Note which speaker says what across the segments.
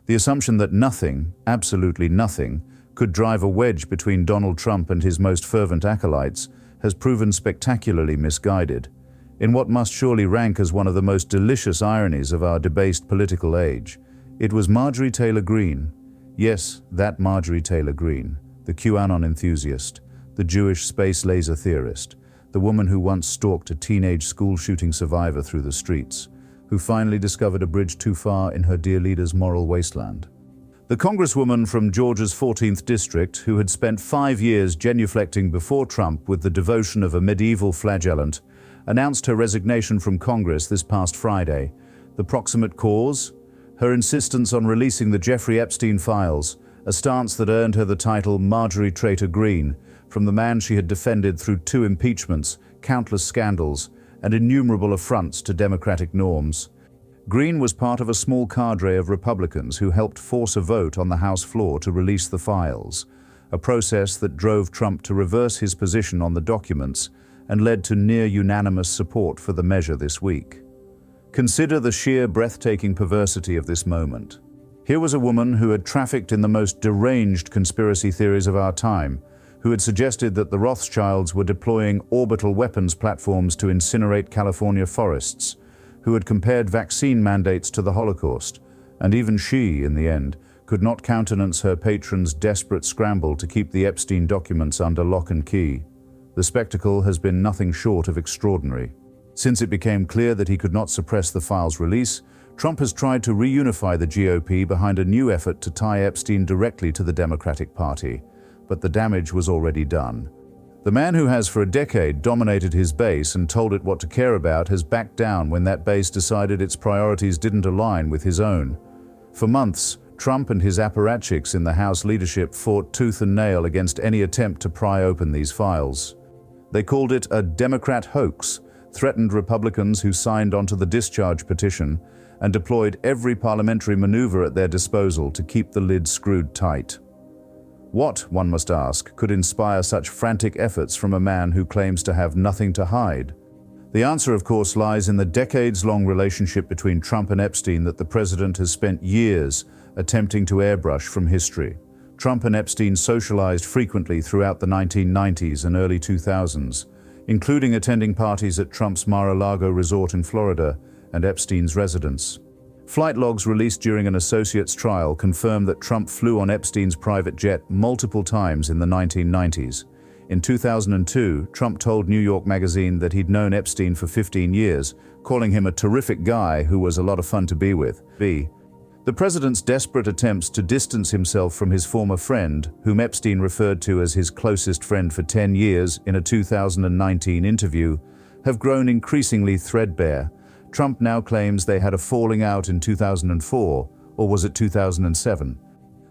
Speaker 1: The assumption that nothing, absolutely nothing, could drive a wedge between Donald Trump and his most fervent acolytes has proven spectacularly misguided, in what must surely rank as one of the most delicious ironies of our debased political age. It was Marjorie Taylor Greene, yes, that Marjorie Taylor Greene, the QAnon enthusiast, the Jewish space laser theorist, the woman who once stalked a teenage school shooting survivor through the streets, who finally discovered a bridge too far in her dear leader's moral wasteland. The congresswoman from Georgia's 14th district, who had spent 5 years genuflecting before Trump with the devotion of a medieval flagellant, announced her resignation from Congress this past Friday. The proximate cause? Her insistence on releasing the Jeffrey Epstein files, a stance that earned her the title Marjorie Taylor Greene, from the man she had defended through 2 impeachments, countless scandals, and innumerable affronts to democratic norms. Greene was part of a small cadre of Republicans who helped force a vote on the House floor to release the files, a process that drove Trump to reverse his position on the documents and led to near-unanimous support for the measure this week. Consider the sheer breathtaking perversity of this moment. Here was a woman who had trafficked in the most deranged conspiracy theories of our time, who had suggested that the Rothschilds were deploying orbital weapons platforms to incinerate California forests, who had compared vaccine mandates to the Holocaust, and even she, in the end, could not countenance her patron's desperate scramble to keep the Epstein documents under lock and key. The spectacle has been nothing short of extraordinary. Since it became clear that he could not suppress the files' release, Trump has tried to reunify the GOP behind a new effort to tie Epstein directly to the Democratic Party. But the damage was already done. The man who has for a decade dominated his base and told it what to care about has backed down when that base decided its priorities didn't align with his own. For months, Trump and his apparatchiks in the House leadership fought tooth and nail against any attempt to pry open these files. They called it a Democrat hoax, threatened Republicans who signed onto the discharge petition, and deployed every parliamentary maneuver at their disposal to keep the lid screwed tight. What, one must ask, could inspire such frantic efforts from a man who claims to have nothing to hide? The answer, of course, lies in the decades-long relationship between Trump and Epstein that the president has spent years attempting to airbrush from history. Trump and Epstein socialized frequently throughout the 1990s and early 2000s, including attending parties at Trump's Mar-a-Lago resort in Florida and Epstein's residence. Flight logs released during an associate's trial confirm that Trump flew on Epstein's private jet multiple times in the 1990s. In 2002, Trump told New York Magazine that he'd known Epstein for 15 years, calling him a terrific guy who was a lot of fun to be with. The president's desperate attempts to distance himself from his former friend, whom Epstein referred to as his closest friend for 10 years in a 2019 interview, have grown increasingly threadbare. Trump now claims they had a falling out in 2004, or was it 2007?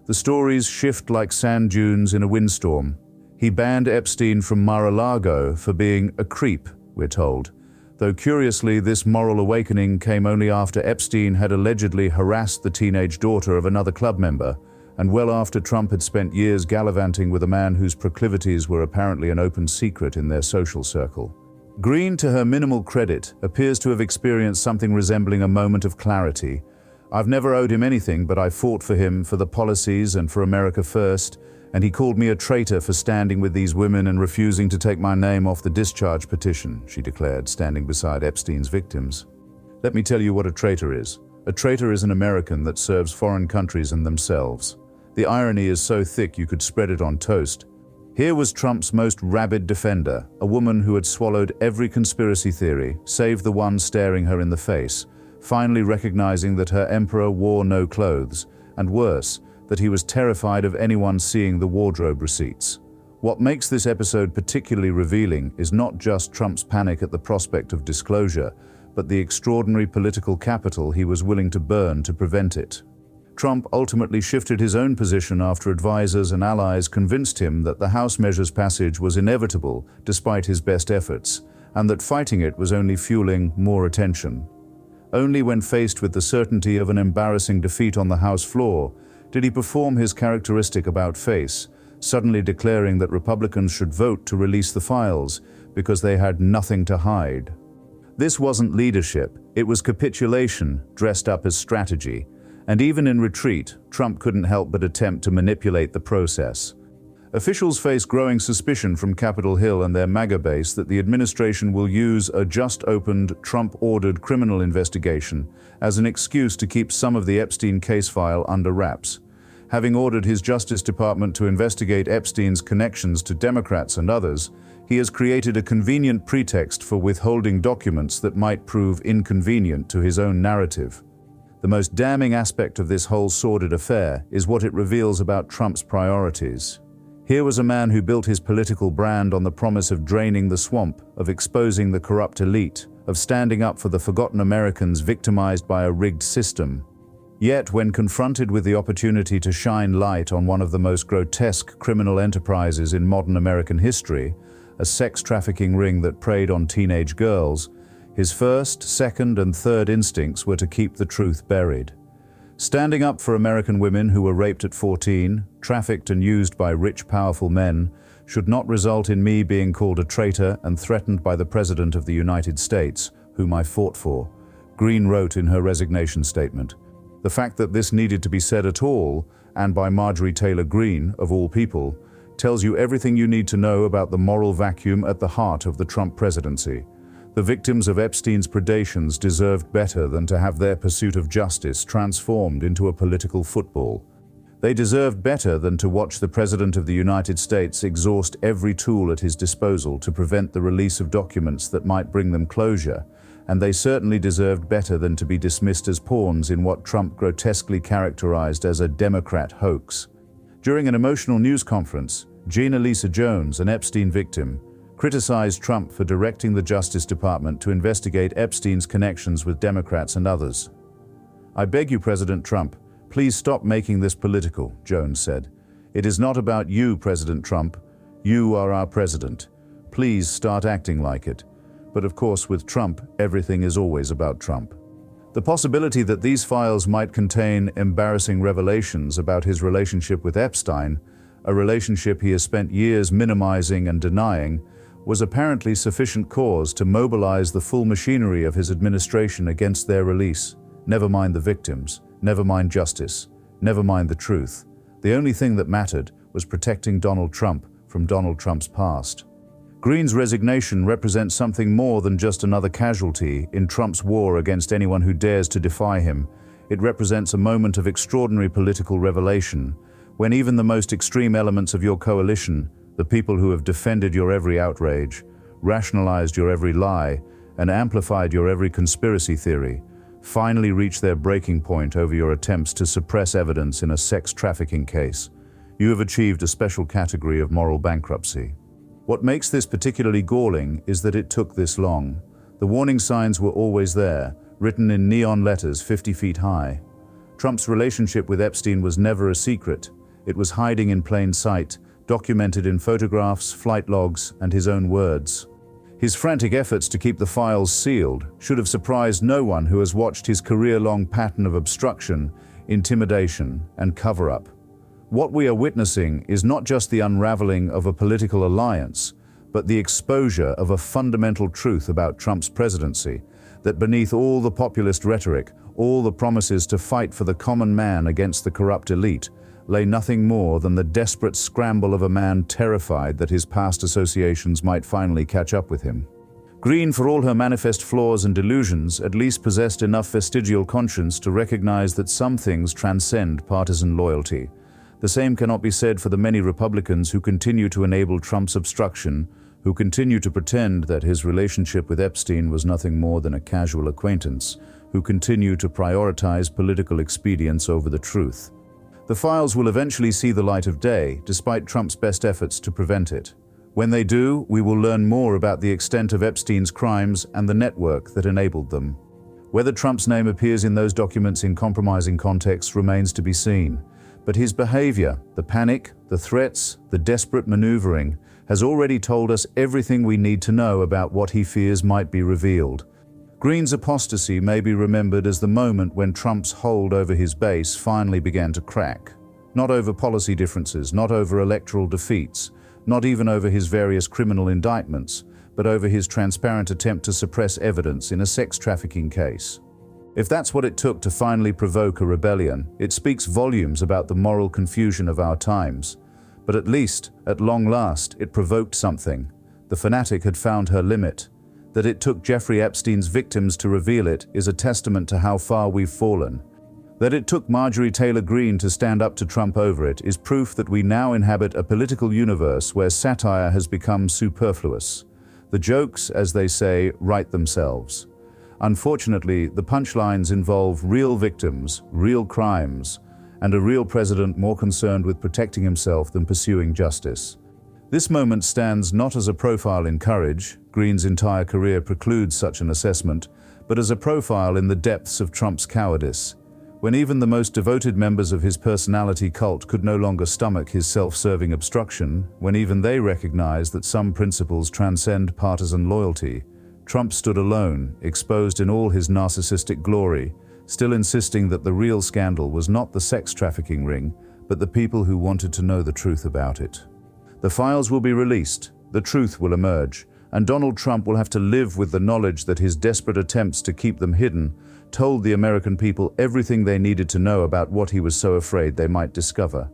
Speaker 1: The stories shift like sand dunes in a windstorm. He banned Epstein from Mar-a-Lago for being a creep, we're told, though curiously this moral awakening came only after Epstein had allegedly harassed the teenage daughter of another club member, and well after Trump had spent years gallivanting with a man whose proclivities were apparently an open secret in their social circle. Greene, to her minimal credit, appears to have experienced something resembling a moment of clarity. I've never owed him anything, but I fought for him, for the policies and for America first, and he called me a traitor for standing with these women and refusing to take my name off the discharge petition, she declared, standing beside Epstein's victims. Let me tell you what a traitor is. A traitor is an American that serves foreign countries and themselves. The irony is so thick you could spread it on toast. Here was Trump's most rabid defender, a woman who had swallowed every conspiracy theory, save the one staring her in the face, finally recognizing that her emperor wore no clothes, and worse, that he was terrified of anyone seeing the wardrobe receipts. What makes this episode particularly revealing is not just Trump's panic at the prospect of disclosure, but the extraordinary political capital he was willing to burn to prevent it. Trump ultimately shifted his own position after advisors and allies convinced him that the House measures passage was inevitable despite his best efforts, and that fighting it was only fueling more attention. Only when faced with the certainty of an embarrassing defeat on the House floor did he perform his characteristic about-face, suddenly declaring that Republicans should vote to release the files because they had nothing to hide. This wasn't leadership, it was capitulation dressed up as strategy. And even in retreat, Trump couldn't help but attempt to manipulate the process. Officials face growing suspicion from Capitol Hill and their MAGA base that the administration will use a just-opened, Trump-ordered criminal investigation as an excuse to keep some of the Epstein case file under wraps. Having ordered his Justice Department to investigate Epstein's connections to Democrats and others, he has created a convenient pretext for withholding documents that might prove inconvenient to his own narrative. The most damning aspect of this whole sordid affair is what it reveals about Trump's priorities. Here was a man who built his political brand on the promise of draining the swamp, of exposing the corrupt elite, of standing up for the forgotten Americans victimized by a rigged system. Yet, when confronted with the opportunity to shine light on one of the most grotesque criminal enterprises in modern American history, a sex trafficking ring that preyed on teenage girls, his first, second, and third instincts were to keep the truth buried. Standing up for American women who were raped at 14, trafficked and used by rich, powerful men, should not result in me being called a traitor and threatened by the President of the United States, whom I fought for, Greene wrote in her resignation statement. The fact that this needed to be said at all, and by Marjorie Taylor Greene, of all people, tells you everything you need to know about the moral vacuum at the heart of the Trump presidency. The victims of Epstein's predations deserved better than to have their pursuit of justice transformed into a political football. They deserved better than to watch the President of the United States exhaust every tool at his disposal to prevent the release of documents that might bring them closure, and they certainly deserved better than to be dismissed as pawns in what Trump grotesquely characterized as a Democrat hoax. During an emotional news conference, Gina Lisa Jones, an Epstein victim, criticized Trump for directing the Justice Department to investigate Epstein's connections with Democrats and others. "I beg you, President Trump, please stop making this political," Jones said. "It is not about you, President Trump. You are our president. Please start acting like it." But of course, with Trump, everything is always about Trump. The possibility that these files might contain embarrassing revelations about his relationship with Epstein, a relationship he has spent years minimizing and denying, was apparently sufficient cause to mobilize the full machinery of his administration against their release. Never mind the victims, never mind justice, never mind the truth. The only thing that mattered was protecting Donald Trump from Donald Trump's past. Greene's resignation represents something more than just another casualty in Trump's war against anyone who dares to defy him. It represents a moment of extraordinary political revelation, when even the most extreme elements of your coalition, the people who have defended your every outrage, rationalized your every lie, and amplified your every conspiracy theory, finally reach their breaking point over your attempts to suppress evidence in a sex trafficking case. You have achieved a special category of moral bankruptcy. What makes this particularly galling is that it took this long. The warning signs were always there, written in neon letters 50 feet high. Trump's relationship with Epstein was never a secret. It was hiding in plain sight, documented in photographs, flight logs, and his own words. His frantic efforts to keep the files sealed should have surprised no one who has watched his career-long pattern of obstruction, intimidation, and cover-up. What we are witnessing is not just the unraveling of a political alliance, but the exposure of a fundamental truth about Trump's presidency, that beneath all the populist rhetoric, all the promises to fight for the common man against the corrupt elite, lay nothing more than the desperate scramble of a man terrified that his past associations might finally catch up with him. Greene, for all her manifest flaws and delusions, at least possessed enough vestigial conscience to recognize that some things transcend partisan loyalty. The same cannot be said for the many Republicans who continue to enable Trump's obstruction, who continue to pretend that his relationship with Epstein was nothing more than a casual acquaintance, who continue to prioritize political expedience over the truth. The files will eventually see the light of day, despite Trump's best efforts to prevent it. When they do, we will learn more about the extent of Epstein's crimes and the network that enabled them. Whether Trump's name appears in those documents in compromising contexts remains to be seen. But his behavior, the panic, the threats, the desperate maneuvering, has already told us everything we need to know about what he fears might be revealed. Greene's apostasy may be remembered as the moment when Trump's hold over his base finally began to crack. Not over policy differences, not over electoral defeats, not even over his various criminal indictments, but over his transparent attempt to suppress evidence in a sex trafficking case. If that's what it took to finally provoke a rebellion, it speaks volumes about the moral confusion of our times. But at least, at long last, it provoked something. The fanatic had found her limit. That it took Jeffrey Epstein's victims to reveal it is a testament to how far we've fallen. That it took Marjorie Taylor Greene to stand up to Trump over it is proof that we now inhabit a political universe where satire has become superfluous. The jokes, as they say, write themselves. Unfortunately, the punchlines involve real victims, real crimes, and a real president more concerned with protecting himself than pursuing justice. This moment stands not as a profile in courage, Greene's entire career precludes such an assessment, but as a profile in the depths of Trump's cowardice. When even the most devoted members of his personality cult could no longer stomach his self-serving obstruction, when even they recognized that some principles transcend partisan loyalty, Trump stood alone, exposed in all his narcissistic glory, still insisting that the real scandal was not the sex trafficking ring, but the people who wanted to know the truth about it. The files will be released, the truth will emerge, and Donald Trump will have to live with the knowledge that his desperate attempts to keep them hidden told the American people everything they needed to know about what he was so afraid they might discover.